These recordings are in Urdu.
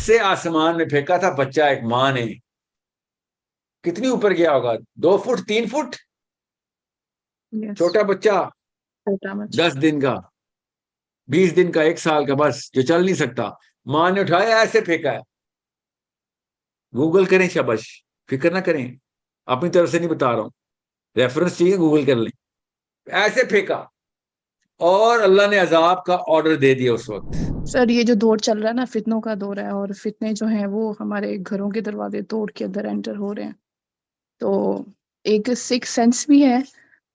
سے آسمان میں پھینکا تھا بچہ ایک ماں نے. کتنی اوپر گیا ہوگا؟ 2 فٹ 3 فٹ. Yes. چھوٹا بچہ چھوٹا بچہ. 10 دن کا 20 دن کا 1 سال کا، بس جو چل نہیں سکتا. ماں نے اٹھایا ایسے پھینکا ہے. گوگل کریں شاباش، فکر نہ کریں، اپنی طرف سے نہیں بتا رہا ہوں، ریفرنس چاہیے گوگل کر لیں. ایسے پھینکا اور اللہ نے عذاب کا آرڈر دے دیا اس وقت. سر یہ جو دور چل رہا ہے نا، فتنوں کا دور ہے، اور فتنے جو ہیں وہ ہمارے گھروں کے دروازے توڑ کے اندر انٹر ہو رہے ہیں. تو ایک سکس سینس بھی ہے،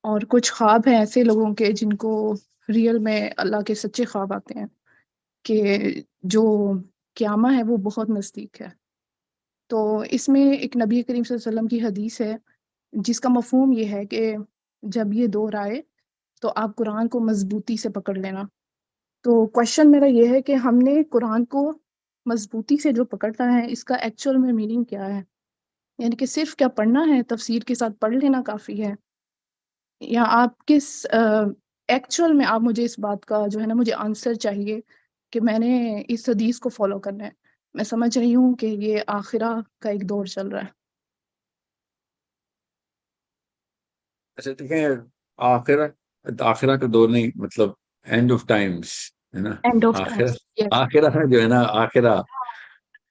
اور کچھ خواب ہیں ایسے لوگوں کے جن کو ریئل میں اللہ کے سچے خواب آتے ہیں کہ جو قیامہ ہے وہ بہت نزدیک ہے. تو اس میں ایک نبی کریم صلی اللہ علیہ وسلم کی حدیث ہے جس کا مفہوم یہ ہے کہ جب یہ دور آئے تو آپ قرآن کو مضبوطی سے پکڑ لینا. تو کوشچن میرا یہ ہے کہ ہم نے قرآن کو مضبوطی سے جو پکڑنا ہے، اس کا ایکچوئل میں میننگ کیا ہے؟ یعنی کہ صرف کیا پڑھنا ہے، تفسیر کے ساتھ پڑھ لینا کافی ہے، یا آپ کس ایکچوئل میں آپ مجھے اس بات کا جو ہے نا مجھے آنسر چاہیے کہ میں نے اس حدیث کو فالو کرنا ہے. میں سمجھ رہی ہوں کہ یہ آخرہ کا ایک دور چل رہا ہے. اچھا دیکھیں، آخرہ کا دور نہیں، مطلب اینڈ آف ٹائمز ہے نا. اینڈ آف آخرہ ٹائمس. یس. آخرہ جو ہے نا، آخرہ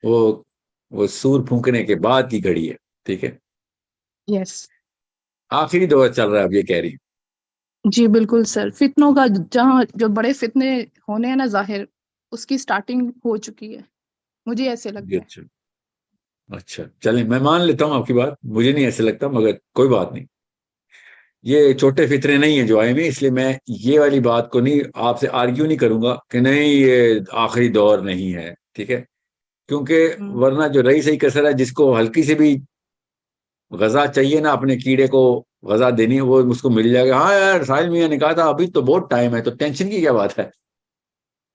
وہ سور پھونکنے کے بعد کی گھڑی ہے. ٹھیک ہے، یس. آخری دور چل رہا ہے اب، یہ کہہ رہی. جی بالکل سر. فتنوں کا جہاں جو بڑے فتنے ہونے ہیں نا ظاہر، اس کی سٹارٹنگ ہو چکی ہے، مجھے ایسے جی لگتا ہے. اچھا اچھا، چلیں میں مان لیتا ہوں آپ کی بات، مجھے نہیں ایسے لگتا، مگر کوئی بات نہیں. یہ چھوٹے فطرے نہیں ہیں جو آئے ہوئے، اس لیے میں یہ والی بات کو نہیں آپ سے آرگیو نہیں کروں گا کہ نہیں یہ آخری دور نہیں ہے. ٹھیک ہے، کیونکہ ورنہ جو رہی صحیح کسر ہے، جس کو ہلکی سے بھی غذا چاہیے نا اپنے کیڑے کو غذا دینی ہے، وہ اس کو مل جائے گا. ہاں یار ساحل میاں نے کہا تھا ابھی تو بہت ٹائم ہے، تو ٹینشن کی کیا بات ہے.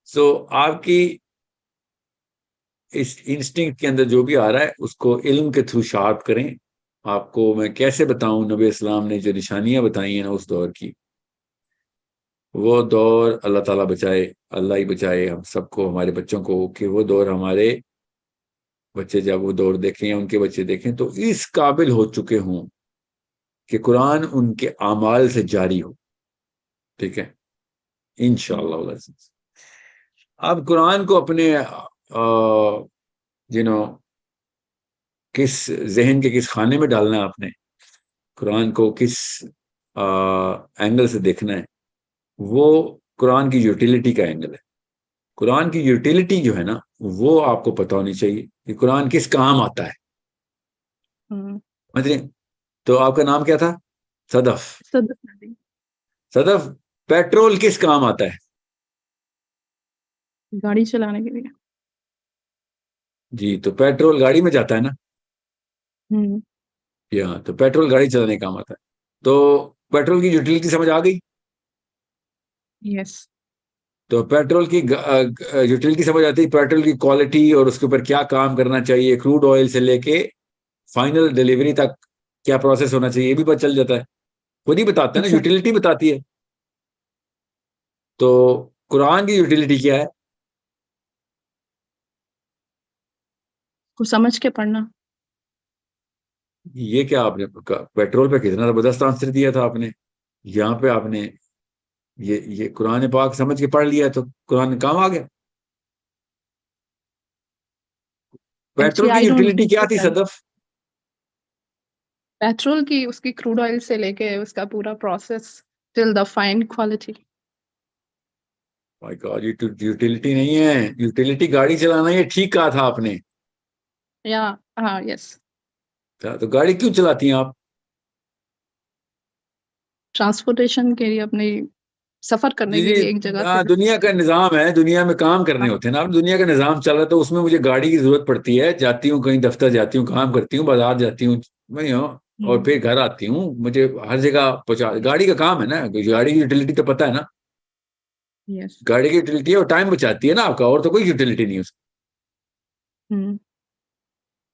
سو آپ کی اس انسٹنکٹ کے اندر جو بھی آ رہا ہے اس کو علم کے تھرو شارپ کریں. آپ کو میں کیسے بتاؤں، نبی اسلام نے جو نشانیاں بتائی ہیں نا اس دور کی، وہ دور اللہ تعالیٰ بچائے، اللہ ہی بچائے ہم سب کو، ہمارے بچوں کو، کہ وہ دور ہمارے بچے جب وہ دور دیکھیں یا ان کے بچے دیکھیں تو اس قابل ہو چکے ہوں کہ قرآن ان کے اعمال سے جاری ہو. ٹھیک ہے، انشاءاللہ العزیز. اب قرآن کو اپنے کس ذہن کے کس خانے میں ڈالنا ہے آپ نے، قرآن کو کس اینگل سے دیکھنا ہے، وہ قرآن کی یوٹیلیٹی کا اینگل ہے. قرآن کی یوٹیلیٹی جو ہے نا وہ آپ کو پتہ ہونی چاہیے کہ قرآن کس کام آتا ہے. مطلب تو آپ کا نام کیا تھا؟ صدف. صدف، پیٹرول کس کام آتا ہے؟ گاڑی چلانے کے لیے. جی، تو پیٹرول گاڑی میں جاتا ہے نا. ہاں، تو پیٹرول گاڑی چلانے کا کام آتا ہے. تو پیٹرول کی یوٹیلیٹی سمجھ آ گئی. یس. تو پیٹرول کی یوٹیلیٹی سمجھ آتی ہے، پیٹرول کی کوالٹی اور اس کے اوپر کیا کام کرنا چاہیے، کروڈ آئل سے لے کے فائنل ڈیلیوری تک کیا پروسیس ہونا چاہیے، یہ بھی پتہ چل جاتا ہے. خود ہی بتاتا ہے نا، یوٹیلیٹی بتاتی ہے. تو قرآن کی یوٹیلیٹی کیا ہے؟ کو سمجھ کے پڑھنا. یہ کیا آپ نے پیٹرول پہ کتنا زبردست آنسر دیا تھا آپ نے. یہاں پہ آپ نے یہ قرآن پاک سمجھ کے پڑھ لیا تو قرآن کام آ گیا. پیٹرول کی یوٹیلیٹی کیا تھی صدف؟ پیٹرول کی اس کی کروڈ آئل سے لے کے اس کا پورا process till the fine quality. My God, یہ یوٹیلیٹی نہیں ہے، یوٹیلیٹی گاڑی چلانا. یہ ٹھیک کہا تھا آپ نے. یا ہاں یس. تو گاڑی کیوں چلاتی ہیں آپ؟ ٹرانسپورٹیشن کے لیے، اپنے سفر کرنے جی کے لیے ایک جگہ سے. دنیا کا نظام ہے، دنیا میں کام کرنے ہوتے ہیں نا. اب دنیا کا نظام چل رہا ہے تو اس میں مجھے گاڑی کی ضرورت پڑتی ہے. جاتی ہوں کہیں دفتر، جاتی ہوں کام کرتی ہوں، بازار جاتی ہوں میں اور پھر گھر آتی ہوں. مجھے ہر جگہ پہنچا، گاڑی کا کام ہے نا. گاڑی کی یوٹیلیٹی تو پتہ ہے نا. یس. گاڑی کی یوٹیلیٹی ہے اور ٹائم بچاتی ہے نا آپ کا، اور تو کوئی یوٹیلیٹی نہیں ہے اس کی.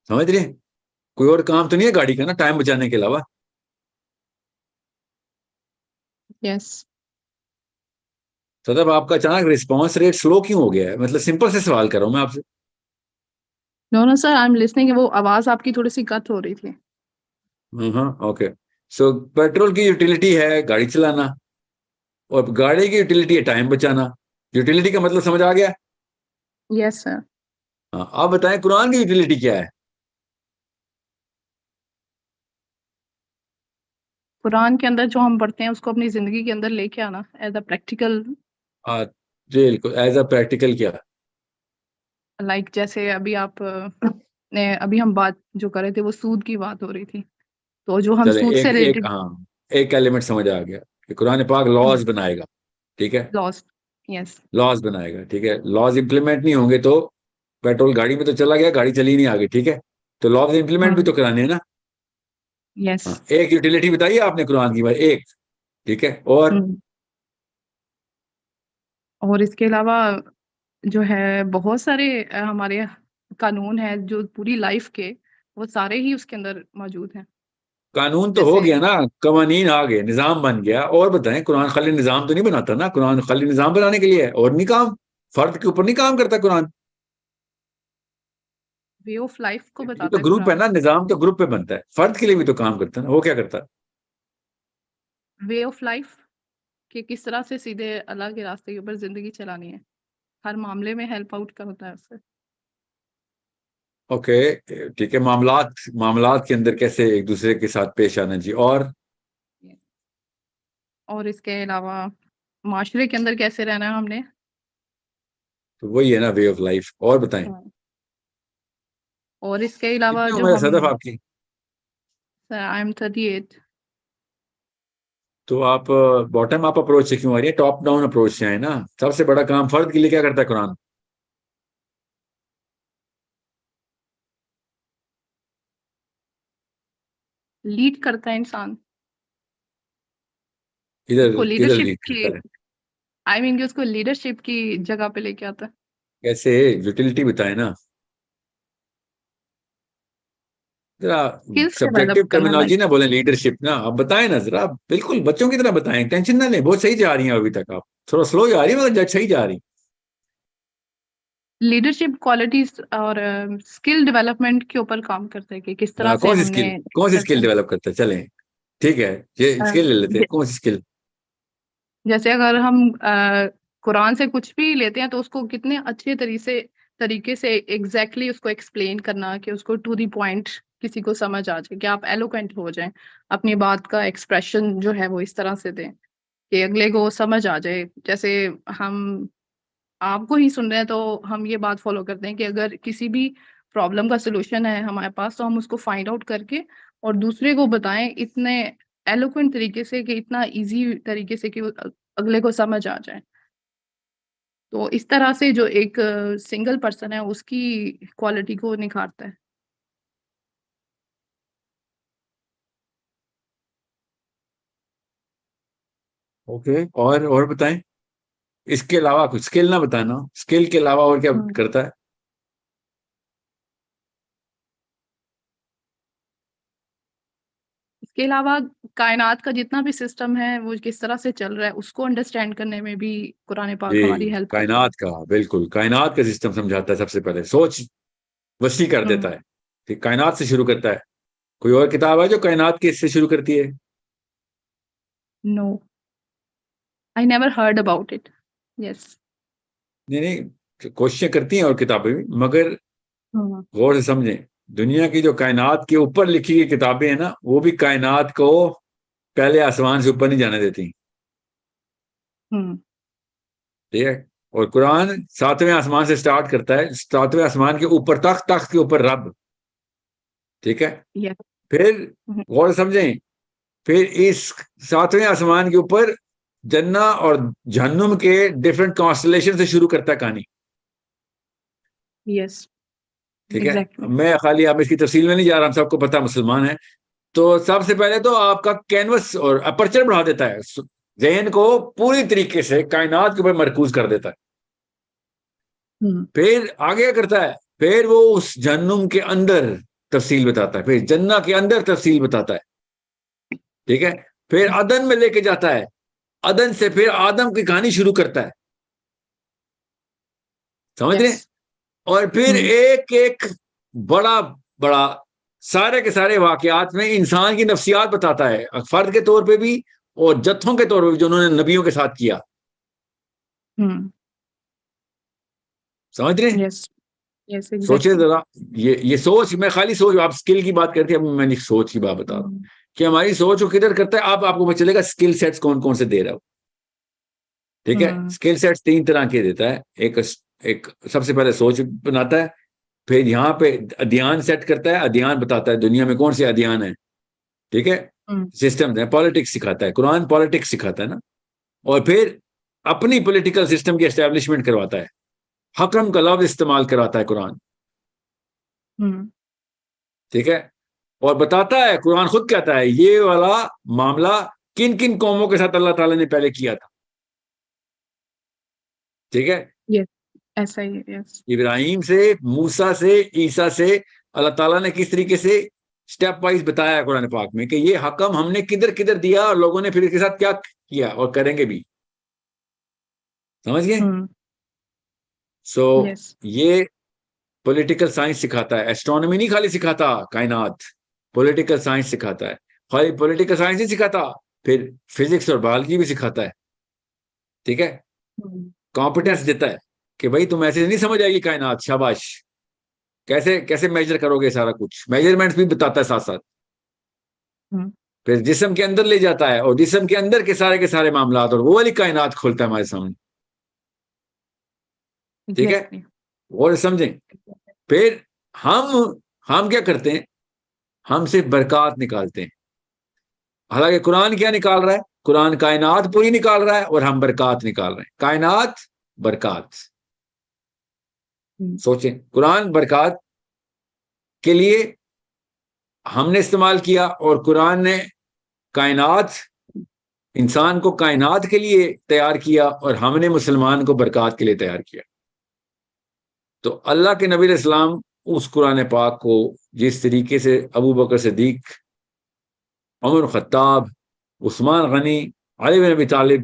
سمجھ رہے ہیں؟ کوئی اور کام تو نہیں ہے گاڑی کا نا ٹائم بچانے کے علاوہ. یس. صدف آپ کا اچانک رسپانس ریٹ سلو کیوں ہو گیا ہے؟ مطلب سمپل سے سوال کر رہا ہوں میں آپ سے. نو نو سر، آئی ایم لسننگ. وہ آواز آپ کی تھوڑی سی کٹ ہو رہی تھی. ہاں اوکے. سو پیٹرول کی یوٹیلیٹی ہے گاڑی چلانا، اور گاڑی کی یوٹیلیٹی ہے ٹائم بچانا. یوٹیلیٹی کا مطلب سمجھ آ گیا؟ یس سر. ہاں آپ بتائیں قرآن کی یوٹیلیٹی کیا ہے؟ قرآن کے اندر جو ہم پڑھتے ہیں اس کو اپنی زندگی کے اندر لے کے آنا ایز اے پریکٹیکل. بالکل ایز اے پریکٹیکل کیا؟ لائک جیسے ابھی آپ نے ابھی ہم بات جو کر رہے تھے وہ سود کی بات ہو رہی تھی، تو جو ہم چلیں سود سے ایک ریلیٹڈ ہاں ایک ایلیمنٹ سمجھ آ گیا کہ قرآن پاک لاز بنائے گا. ٹھیک ہے، لاس. یس. لاز بنائے گا. ٹھیک ہے، لاز امپلیمنٹ نہیں ہوں گے تو پیٹرول گاڑی میں تو چلا گیا، گاڑی چلی نہیں آگے. ٹھیک ہے، تو لاز امپلیمنٹ بھی تو کرانے ہیں نا. یس. ہاں ایک یوٹیلیٹی بتائیے آپ نے قرآن کی، بھائی ایک. ٹھیک ہے، اور اس کے علاوہ جو ہے بہت سارے ہمارے قانون ہیں جو پوری لائف کے، وہ سارے ہی اس کے اندر موجود ہیں. قانون تو ہو جیسے گیا نا، قوانین آ گئے، نظام بن گیا. اور بتائیں قرآن خالی نظام تو نہیں بناتا نا، قرآن خالی نظام بنانے کے لیے ہے، اور نہیں کام فرد کے اوپر نہیں کام کرتا قرآن. وے آف لائف کو یہ بتاتا تو ہے گروپ ہے قرآن. نا، نظام تو گروپ پہ بنتا ہے، فرد کے لیے بھی تو کام کرتا ہے نا. وہ کیا کرتا ہے؟ وے آف لائف کہ کس طرح سے سیدھے اللہ کے راستے کے اوپر زندگی چلانی ہے، ہر معاملے میں ہیلپ آؤٹ کا ہوتا ہے اس سے. اوکے ٹھیک ہے، معاملات کے اندر کیسے ایک دوسرے کے ساتھ پیش آنا. جی اور اس کے علاوہ معاشرے کے اندر کیسے رہنا ہے ہم نے. تو وہی ہے نا وے آف لائف. اور بتائیں اور اس کے علاوہ کتنی جو عمر ہے ہم. صدف آپ کی؟ I am 38. تو آپ باٹم اپ اپروچ سے کیوں آ رہی ہے؟ ٹاپ ڈاؤن اپروچ سے آئے نا. سب سے بڑا کام فرد کے لیے کیا کرتا ہے قرآن؟ لیڈ کرتا ہے انسان اس ادھر کو ادھر لیڈرشپ لیڈ کی. کرتا ہے. آئی مین کہ اس کو لیڈرشپ کی جگہ پہ لے کے آتا ہے. کیسے؟ یوٹیلیٹی بتائیں نا ذرا. اسکلس سبجیکٹو ڈیولپ کرنا ٹرمینالوجی لائک نہ بولیں، لیڈرشپ نا. آپ بتائیں نا ذرا، بالکل بچوں کی طرح بتائیں، ٹینشن نہ لیں. بہت صحیح جا رہی ہیں ابھی تک آپ، تھوڑا سلو جا رہی ہیں مگر صحیح جا رہی. لیڈرشپ کوالٹیز اور اسکل ڈیولپمنٹ کے اوپر کام کرتا ہے کہ کس طرح سے ہم نے کون سی اسکل ڈیولپ کرتا ہے؟ چلیں ٹھیک ہے، یہ اسکل لے لیتے ہیں. کون سی اسکل؟ جیسے اگر ہم قرآن سے کچھ بھی لیتے ہیں تو اس کو کتنے اچھے طریقے سے ایگزیکٹلی اس کو ایکسپلین کرنا کہ اس کو ٹو دی پوائنٹ کسی کو سمجھ آ جائے کہ آپ ایلوکوینٹ ہو جائیں، اپنی بات کا ایکسپریشن جو ہے وہ اس طرح سے دیں کہ اگلے کو سمجھ آ جائے. جیسے ہم آپ کو ہی سن رہے ہیں تو ہم یہ بات فالو کرتے ہیں کہ اگر کسی بھی پرابلم کا سولوشن ہے ہمارے پاس تو ہم اس کو فائنڈ آؤٹ کر کے اور دوسرے کو بتائیں اتنے ایلوکوینٹ طریقے سے کہ اتنا ایزی طریقے سے کہ اگلے کو سمجھ آ جائے. تو اس طرح سے جو ایک سنگل پرسن ہے اس کی کوالٹی کو نکھارتا ہے. اوکے اور بتائیں. اس کے علاوہ کچھ اسکل نہ بتانا، اسکل کے علاوہ اور کیا کرتا ہے؟ اس کے علاوہ کائنات کا جتنا بھی سسٹم ہے وہ کس طرح سے چل رہا ہے اس کو انڈرسٹینڈ کرنے میں بھی قرآن پاک ہماری جی ہیلپ کرتا کائنات کا، بالکل کائنات کا سسٹم سمجھاتا ہے. سب سے پہلے سوچ وسیع کر ہے. دیتا ہے کہ کائنات سے شروع کرتا ہے. کوئی اور کتاب ہے جو کائنات کے اس سے شروع کرتی ہے؟ No I never heard about it. Yes. نہیں کوششیں کرتی ہیں اور کتابیں بھی، مگر غور سے سمجھیں دنیا کی جو کائنات کے اوپر لکھی گئی کتابیں ہیں نا وہ بھی کائنات کو پہلے آسمان سے اوپر نہیں جانے دیتی. ٹھیک ہے، اور قرآن 7ویں آسمان سے سٹارٹ کرتا ہے، 7ویں آسمان کے اوپر تخت کے اوپر رب. ٹھیک ہے، پھر غور سے سمجھیں پھر اس 7ویں آسمان کے اوپر جنہ اور جہنم کے ڈفرنٹ کانسٹلیشن سے شروع کرتا ہے کہانی. یس. ٹھیک ہے، میں خالی آپ اس کی تفصیل میں نہیں جا رہا، ہم سب کو پتہ مسلمان ہیں. تو سب سے پہلے تو آپ کا کینوس اور اپرچر بڑھا دیتا ہے، ذہن کو پوری طریقے سے کائنات کے اوپر مرکوز کر دیتا ہے. پھر آگے کرتا ہے، پھر وہ اس جہنم کے اندر تفصیل بتاتا ہے، پھر جنہ کے اندر تفصیل بتاتا ہے. ٹھیک ہے، پھر عدن میں لے کے جاتا ہے، عدن سے پھر آدم کی کہانی شروع کرتا ہے. سمجھ رہے؟ اور پھر ایک ایک بڑا بڑا سارے کے سارے واقعات میں انسان کی نفسیات بتاتا ہے، فرد کے طور پہ بھی اور جتھوں کے طور پہ بھی جو انہوں نے نبیوں کے ساتھ کیا. سمجھ رہے ہیں؟ یس یس سوچیں ایگزیکٹلی. ذرا، یہ سوچ، میں خالی سوچ، آپ اسکل کی بات کرتے ہیں، اب میں سوچ کی بات بتا رہا ہوں کہ ہماری سوچ کو کدھر کرتا ہے. آپ کو پتہ چلے گا اسکل سیٹس کون کون سے دے رہا ہو. ٹھیک ہے، اسکل سیٹس 3 طرح کے دیتا ہے. ایک سب سے پہلے سوچ بناتا ہے، پھر یہاں پہ ادھیان سیٹ کرتا ہے، ادھیان بتاتا ہے دنیا میں کون سے ادھیان ہیں. ٹھیک ہے، سسٹم ہے، پالیٹکس سکھاتا ہے، قرآن پالیٹکس سکھاتا ہے نا. اور پھر اپنی پولیٹیکل سسٹم کی اسٹیبلشمنٹ کرواتا ہے، حکم کا لفظ استعمال کراتا ہے قرآن. ٹھیک ہے، اور بتاتا ہے، قرآن خود کہتا ہے یہ والا معاملہ کن کن قوموں کے ساتھ اللہ تعالیٰ نے پہلے کیا تھا. ٹھیک ہے، یس ایسا ہی ہے. یس ابراہیم سے، موسیٰ سے، عیسیٰ سے اللہ تعالیٰ نے کس طریقے سے سٹیپ وائز بتایا ہے قرآن پاک میں کہ یہ حکم ہم نے کدھر کدھر دیا اور لوگوں نے پھر اس کے ساتھ کیا کیا اور کریں گے بھی. سمجھ گئے؟ سو یس یہ پولیٹیکل سائنس سکھاتا ہے. ایسٹرونومی نہیں خالی سکھاتا کائنات، پولیٹیکل سائنس سکھاتا ہے. خالی پولیٹیکل سائنس نہیں سکھاتا، پھر فزکس اور بایولوجی بھی سکھاتا ہے. ٹھیک ہے، کمپیٹنس دیتا ہے کہ بھائی تم ایسے نہیں سمجھ آئے گی کائنات، شاباش. کیسے میجر کرو گے، سارا کچھ میجرمنٹس بھی بتاتا ہے ساتھ ساتھ. پھر جسم کے اندر لے جاتا ہے اور جسم کے اندر کے سارے معاملات اور وہ والی کائنات کھولتا ہے ہمارے سامنے. ٹھیک ہے، اور سمجھیں. پھر ہم کیا کرتے ہیں، ہم سے برکات نکالتے ہیں. حالانکہ قرآن کیا نکال رہا ہے، قرآن کائنات پوری نکال رہا ہے اور ہم برکات نکال رہے ہیں. کائنات برکات. سوچیں، قرآن برکات کے لیے ہم نے استعمال کیا اور قرآن نے کائنات، انسان کو کائنات کے لیے تیار کیا اور ہم نے مسلمان کو برکات کے لیے تیار کیا. تو اللہ کے نبی علیہ السلام اس قرآن پاک کو جس طریقے سے ابو بکر صدیق، عمر خطاب، عثمان غنی، علی بن ابی طالب،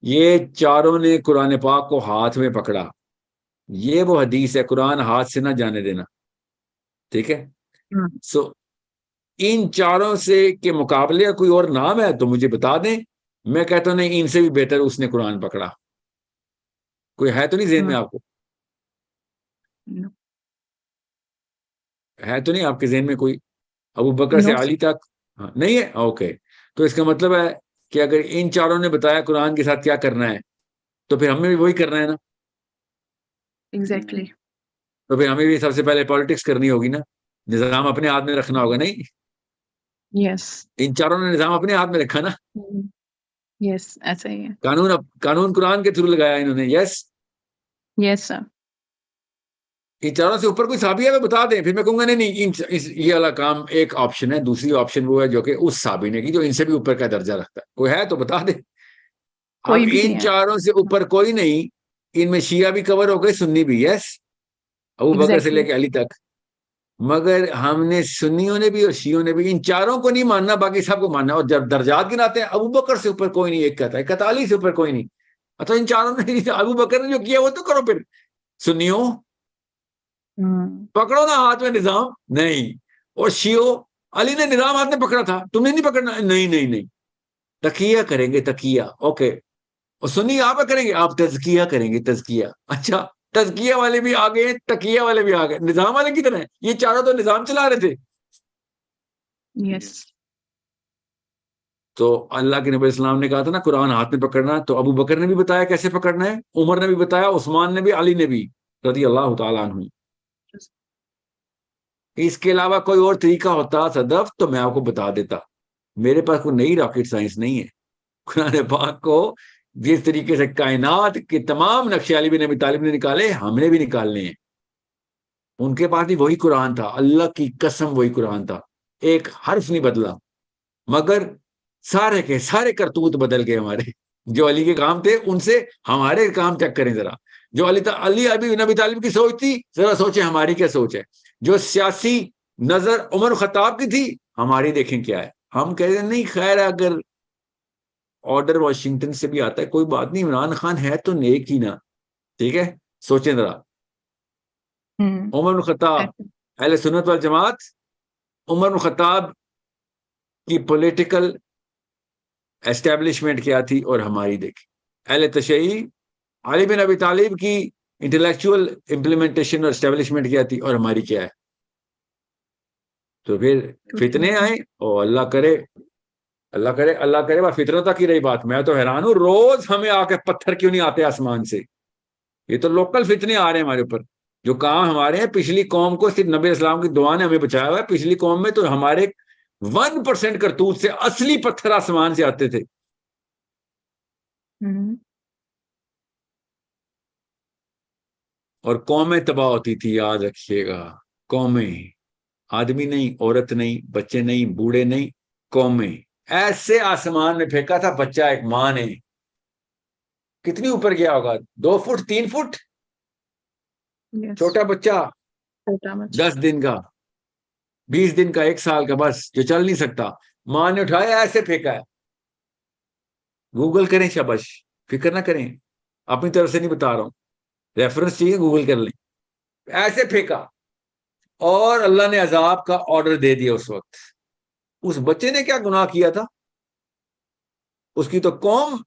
یہ چاروں نے قرآن پاک کو ہاتھ میں پکڑا. یہ وہ حدیث ہے، قرآن ہاتھ سے نہ جانے دینا. ٹھیک ہے، سو ان چاروں سے کے مقابلے کوئی اور نام ہے تو مجھے بتا دیں. میں کہتا ہوں نہیں، ان سے بھی بہتر اس نے قرآن پکڑا. کوئی ہے تو نہیں ذہن میں آپ کو؟ ہے تو نہیں آپ کے ذہن میں کوئی ابو بکر سے علی تک؟ نہیں ہے، اوکے. تو اس کا مطلب ہے کہ اگر ان چاروں نے بتایا قرآن کے ساتھ کیا کرنا ہے تو پھر ہمیں بھی وہی کرنا ہے نا. ایگزیکٹلی. تو پھر ہمیں بھی سب سے پہلے پالیٹکس کرنی ہوگی نا، نظام اپنے ہاتھ میں رکھنا ہوگا. نہیں، یس ان چاروں نے نظام اپنے ہاتھ میں رکھا نا. یس ایسا ہی ہے. قانون قرآن کے تھرو لگایا انہوں نے. یس یس سر. ان چاروں سے اوپر کوئی صحابی ہے تو بتا دیں، پھر میں کہوں گا نہیں یہ والا کام ایک آپشن ہے. دوسری آپشن وہ ہے جو کہ اس صحابی نے کی جو ان سے بھی اوپر کا درجہ رکھتا ہے. کوئی ہے تو بتا دیں. اب ان چاروں سے اوپر کوئی نہیں. ان میں شیعہ بھی کور ہو گئے، سنی بھی. یس، ابو بکر سے لے کے علی تک. مگر ہم نے، سنیوں نے بھی اور شیعوں نے بھی، ان چاروں کو نہیں ماننا، باقی سب کو ماننا. اور جب درجات گناتے ہیں، ابو بکر سے اوپر کوئی نہیں، ایک کہتا ہے 41 سے اوپر کوئی نہیں. تو ان چاروں نے ابو بکر نے جو کیا وہ تو کرو. پھر سنیوں پکڑو نا ہاتھ میں نظام. نہیں. اور شیعو، علی نے نظام ہاتھ میں پکڑا تھا، تم نے نہیں پکڑنا. نہیں، تقیہ کریں گے، تقیہ. اوکے. اور سنی آپ کریں گے، آپ تزکیہ کریں گے، تزکیہ. اچھا، تزکیہ والے بھی آ گئے، تقیہ والے بھی آ گئے. نظام والے کی طرح ہیں یہ چاروں، تو نظام چلا رہے تھے. یس. تو اللہ کے نبی اسلام نے کہا تھا نا قرآن ہاتھ میں پکڑنا، تو ابو بکر نے بھی بتایا کیسے پکڑنا ہے، عمر نے بھی بتایا، عثمان نے بھی، علی نے بھی رضی اللہ تعالیٰ عنہ. اس کے علاوہ کوئی اور طریقہ ہوتا صدف تو میں آپ کو بتا دیتا. میرے پاس کوئی نئی راکٹ سائنس نہیں ہے. قرآن پاک کو جس طریقے سے کائنات کے تمام نقشے علی بن ابی طالب نے نکالے، ہم نے بھی نکالنے ہیں. ان کے پاس بھی وہی قرآن تھا، اللہ کی قسم وہی قرآن تھا، ایک حرف نہیں بدلا. مگر سارے کے سارے کرتوت بدل گئے ہمارے. جو علی کے کام تھے ان سے ہمارے کام چیک کریں ذرا. جو علی ابی نبی طالب کی سوچ تھی، ذرا سوچیں ہماری کیا سوچ ہے. جو سیاسی نظر عمر خطاب کی تھی، ہماری دیکھیں کیا ہے. ہم کہہ رہے ہیں نہیں خیر ہے، اگر آرڈر واشنگٹن سے بھی آتا ہے کوئی بات نہیں، عمران خان ہے تو نیک ہی نا. ٹھیک ہے، سوچیں ذرا. عمر خطاب اہل سنت والجماعت عمر بن خطاب کی پولیٹیکل اسٹیبلشمنٹ کیا تھی اور ہماری دیکھی. اہل تشیعی علی بن ابی طالب کی انٹلیکچوئل امپلیمنٹیشن اور اسٹیبلشمنٹ کیا تھی اور ہماری کیا ہے. تو پھر فتنے آئے اور اللہ کرے وہ فطرت تک ہی رہی بات. میں تو حیران ہوں روز ہمیں آ کے پتھر کیوں نہیں آتے آسمان سے. یہ تو لوکل فتنے آ رہے ہیں ہمارے اوپر. جو کام ہمارے ہیں پچھلی قوم کو صرف نبی اسلام کی دعا نے ہمیں بچایا ہوا ہے. پچھلی قوم میں تو ہمارے 1% کرتوت سے اصلی پتھر آسمان سے آتے تھے. اور قومیں تباہ ہوتی تھی. یاد رکھیے گا, قومیں, آدمی نہیں, عورت نہیں, بچے نہیں, بوڑھے نہیں, قومیں. ایسے آسمان میں پھینکا تھا بچہ ایک ماں نے. کتنی اوپر گیا ہوگا, 2 فٹ 3 فٹ. چھوٹا بچہ 10 دن کا, 20 دن کا, 1 سال کا, بس جو چل نہیں سکتا. ماں نے اٹھایا ایسے پھینکا ہے. گوگل کریں شاباش, فکر نہ کریں, اپنی طرف سے نہیں بتا رہا ہوں, ریفرنس چاہیے گوگل کر لیں. ایسے پھینکا اور اللہ نے عذاب کا آرڈر دے دیا اس وقت. اس بچے نے کیا گناہ کیا تھا؟ اس کی تو قوم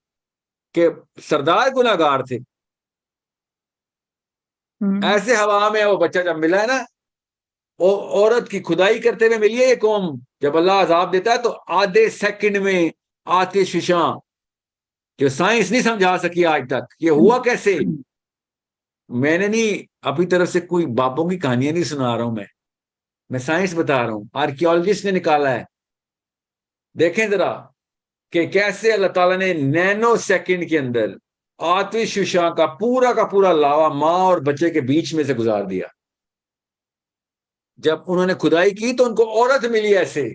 کے سردار گناہ گار تھے. ایسے ہوا میں وہ بچہ جب ملا ہے نا, عورت کی کھدائی کرتے ہوئے ملی ہے یہ قوم. جب اللہ عذاب دیتا ہے تو آدھے سیکنڈ میں آتش فشاں, جو سائنس نہیں سمجھا سکی آج تک. یہ ہوا کیسے؟ میں نے نہیں اپنی طرف سے کوئی باپوں کی کہانیاں نہیں سنا رہا ہوں, میں سائنس بتا رہا ہوں. آرکیولوجسٹ نے نکالا ہے. دیکھیں ذرا کہ کیسے اللہ تعالیٰ نے نینو سیکنڈ کے اندر آتش فشاں کا پورا لاوا ماں اور بچے کے بیچ میں سے گزار دیا. جب انہوں نے کھدائی کی تو ان کو عورت ملی ایسے,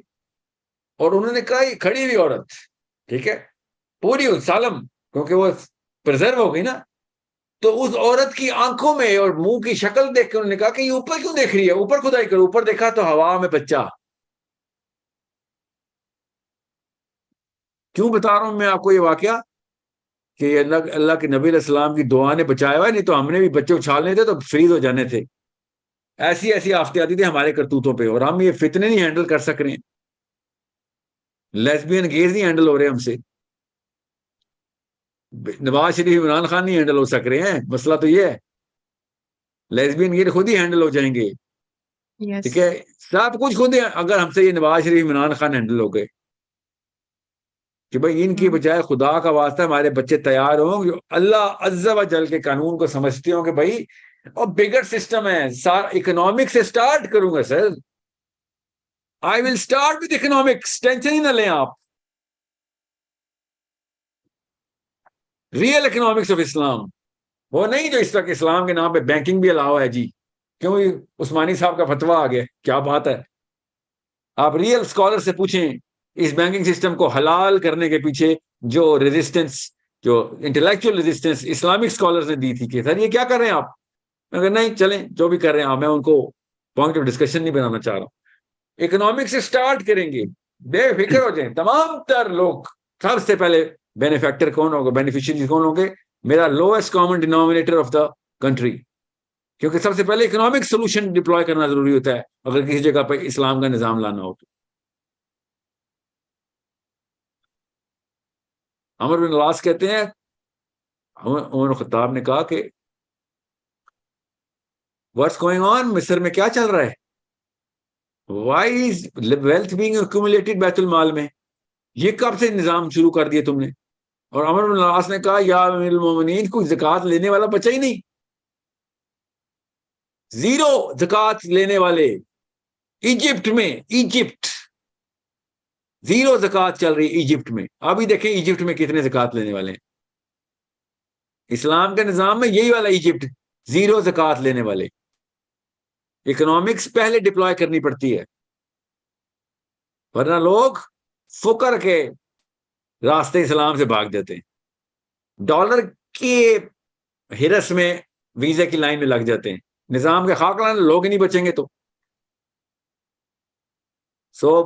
اور انہوں نے کہا کھڑی ہوئی عورت, ٹھیک ہے, پوری سالم, کیونکہ وہ پرزرو ہو گئی نا. تو اس عورت کی آنکھوں میں اور منہ کی شکل دیکھ کے انہوں نے کہا کہ یہ اوپر کیوں دیکھ رہی ہے, اوپر کھدائی کرو. اوپر دیکھا تو ہوا میں بچہ. کیوں بتا رہا ہوں میں آپ کو یہ واقعہ, کہ اللہ کے نبی علیہ السلام کی دعا نے بچایا ہوا ہے. نہیں تو ہم نے بھی بچے اچھالنے تھے تو فریز ہو جانے تھے. ایسی آفتیں آتی تھی ہمارے کرتوتوں پہ, اور ہم یہ فتنے نہیں ہینڈل کر سک رہے ہیں. لیسبین گیز نہیں ہینڈل ہو رہے ہم سے. نواز شریف عمران خان نہیں ہینڈل ہو سک رہے ہیں. مسئلہ تو یہ ہے, لیسبین گیز خود ہی ہینڈل ہو جائیں گے. ٹھیک ہے, سب کچھ خود ہی. اگر ہم سے یہ نواز شریف عمران خان ہینڈل ہو گئے کہ بھائی ان کی بجائے خدا کا واسطہ ہمارے بچے تیار ہوں جو اللہ عز و جل کے قانون کو سمجھتے ہوں کہ بھائی اور بگر سسٹم ہے, اکنامک سے سٹارٹ کروں گا sir. I will start with economics, tension ہی نہ لیں آپ. ریئل اکنامکس آف اسلام, وہ نہیں جو اس وقت اسلام کے نام پہ بینکنگ بھی الاؤ ہے جی. کیوں عثمانی صاحب کا فتویٰ آ گیا, کیا بات ہے. آپ ریئل اسکالر سے پوچھیں اس بینکنگ سسٹم کو حلال کرنے کے پیچھے جو ریزسٹنس, جو انٹلیکچوئل ریزسٹنس اسلامک اسکالرز نے دی تھی کہ سر یہ کیا کر رہے ہیں آپ. میں کہ نہیں چلیں جو بھی کر رہے ہیں آپ, میں ان کو پوائنٹ آف ڈسکشن نہیں بنانا چاہ رہا ہوں. اکنامک سے سٹارٹ کریں گے, بے فکر ہو جائیں. تمام تر لوگ سب سے پہلے بینیفیکٹر کون ہوگا, بینیفیشری کون ہوں گے؟ میرا lowest common denominator of the country. کیونکہ سب سے پہلے اکنامک سولوشن ڈپلوائے کرنا ضروری ہوتا ہے اگر کسی جگہ پہ اسلام کا نظام لانا ہو تو. عمر بن العاص کہتے ہیں, عمر خطاب نے کہا کہ واٹس گوئنگ آن, مصر میں کیا چل رہا ہے, why is wealth being accumulated بیت المال میں, یہ کب سے نظام شروع کر دیا تم نے. اور عمر بن العاص نے کہا یا امیر المومنین, کوئی زکوٰۃ لینے والا بچہ ہی نہیں, زیرو زکوٰۃ لینے والے ایجپٹ میں. ایجپٹ زیرو زکوٰۃ چل رہی ایجپٹ میں. ابھی دیکھیں ایجپٹ میں کتنے زکوٰۃ لینے والے ہیں. اسلام کے نظام میں یہی والا ایجپٹ, زیرو زکوٰۃ لینے والے. اکنامکس پہلے ڈپلوائے کرنی پڑتی ہے, ورنہ لوگ فقر کے راستے اسلام سے بھاگ جاتے ہیں, ڈالر کے ہرس میں ویزے کی لائن میں لگ جاتے ہیں. نظام کے خاک لانے لوگ ہی نہیں بچیں گے تو.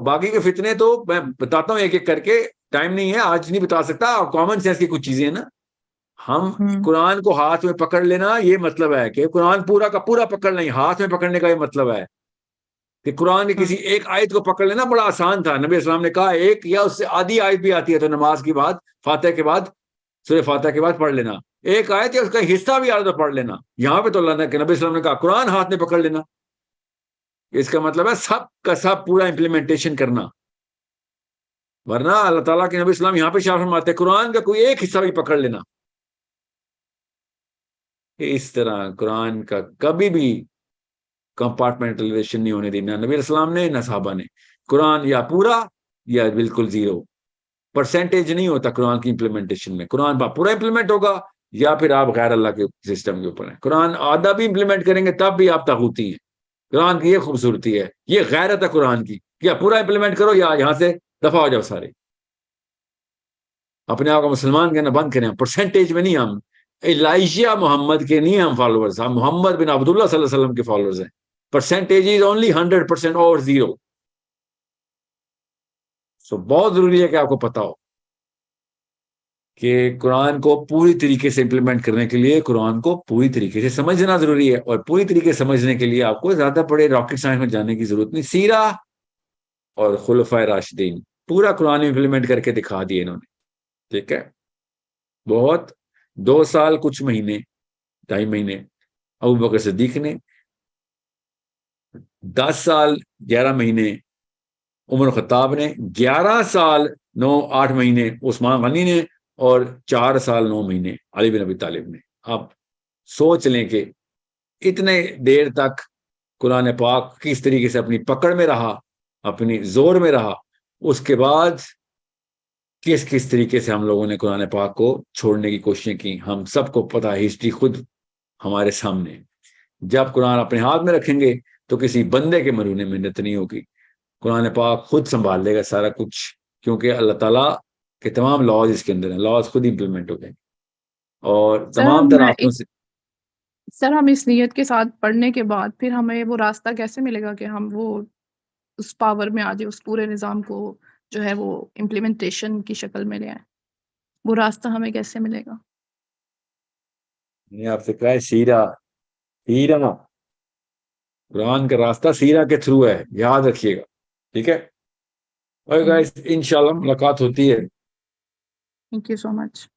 باقی کے فتنے تو میں بتاتا ہوں ایک ایک کر کے, ٹائم نہیں ہے آج نہیں بتا سکتا. کامن سینس کی کچھ چیزیں ہیں نا. ہم قرآن کو ہاتھ میں پکڑ لینا یہ مطلب ہے کہ قرآن پورا کا پورا پکڑ نہیں, ہاتھ میں پکڑنے کا یہ مطلب ہے. کہ قرآن کی کسی ایک آیت کو پکڑ لینا بڑا آسان تھا. نبی اسلام نے کہا ایک یا اس سے آدھی آیت بھی آتی ہے تو نماز کی بعد فاتحہ کے بعد سورہ فاتحہ کے بعد پڑھ لینا, ایک آیت یا اس کا حصہ بھی آ رہا تو پڑھ لینا. یہاں پہ تو اللہ نے کہ نبی اسلام نے کہا قرآن ہاتھ میں پکڑ لینا, اس کا مطلب ہے سب کا سب پورا امپلیمنٹیشن کرنا. ورنہ اللہ تعالیٰ کے نبی اسلام یہاں پہ شاہ فرماتے ہیں قرآن کا کوئی ایک حصہ بھی پکڑ لینا. اس طرح قرآن کا کبھی بھی کمپارٹمنٹلائزیشن نہیں ہونے دی, نہ نبی اسلام نے نہ صحابہ نے. قرآن یا پورا یا بالکل زیرو, پرسنٹیج نہیں ہوتا قرآن کی امپلیمنٹیشن میں. قرآن پورا امپلیمنٹ ہوگا یا پھر آپ غیر اللہ کے سسٹم کے اوپر ہیں. قرآن آدھا بھی امپلیمنٹ کریں گے تب بھی آپ طاغوتی ہیں. قرآن کی یہ خوبصورتی ہے, یہ غیرت ہے قرآن کی, یا پورا امپلیمنٹ کرو یا یہاں سے دفع ہو جاؤ سارے. اپنے آپ کو مسلمان کہنا بند کریں, پرسنٹیج میں نہیں. ہم الائشیا محمد کے نہیں ہم فالوورز, ہم محمد بن عبداللہ صلی اللہ علیہ وسلم کے فالوورز ہیں. پرسنٹیج از اونلی 100% اور زیرو. سو بہت ضروری ہے کہ آپ کو پتا ہو کہ قرآن کو پوری طریقے سے امپلیمنٹ کرنے کے لیے قرآن کو پوری طریقے سے سمجھنا ضروری ہے, اور پوری طریقے سے سمجھنے کے لیے آپ کو زیادہ بڑے راکٹ سائنس میں جانے کی ضرورت نہیں. سیرہ اور خلفائے راشدین پورا قرآن امپلیمنٹ کر کے دکھا دیے انہوں نے. ٹھیک ہے, بہت 2 سال کچھ مہینے 2.5 مہینے ابو بکر صدیق نے, 10 سال 11 مہینے عمر خطاب نے, 11 سال 8 مہینے عثمان غنی نے, اور 4 سال 9 مہینے علی بن ابی طالب نے. آپ سوچ لیں کہ اتنے دیر تک قرآن پاک کس طریقے سے اپنی پکڑ میں رہا, اپنی زور میں رہا. اس کے بعد کس طریقے سے ہم لوگوں نے قرآن پاک کو چھوڑنے کی کوششیں کی. ہم سب کو پتا ہے, ہسٹری خود ہمارے سامنے. جب قرآن اپنے ہاتھ میں رکھیں گے تو کسی بندے کے مرہون محنت نہیں ہوگی. قرآن پاک خود سنبھال لے گا سارا کچھ, کیونکہ اللہ تعالیٰ کے تمام لاز اس کے اندر ہیں. لاز خود امپلیمنٹ ہو گئے اور تمام طرح سے. سر ہم اس نیت کے ساتھ پڑھنے کے بعد پھر ہمیں وہ راستہ کیسے ملے گا کہ ہم وہ اس پاور میں آ جائے, اس پورے نظام کو جو ہے وہ امپلیمنٹیشن کی شکل میں لے آئے؟ وہ راستہ ہمیں کیسے ملے گا؟ میں نے آپ سے کہا ہے سیرہ قرآن کا راستہ سیرہ کے تھرو ہے, یاد رکھیے گا. ٹھیک ہے, اور گائز انشاءاللہ ملاقات ہوتی ہے. Thank you so much.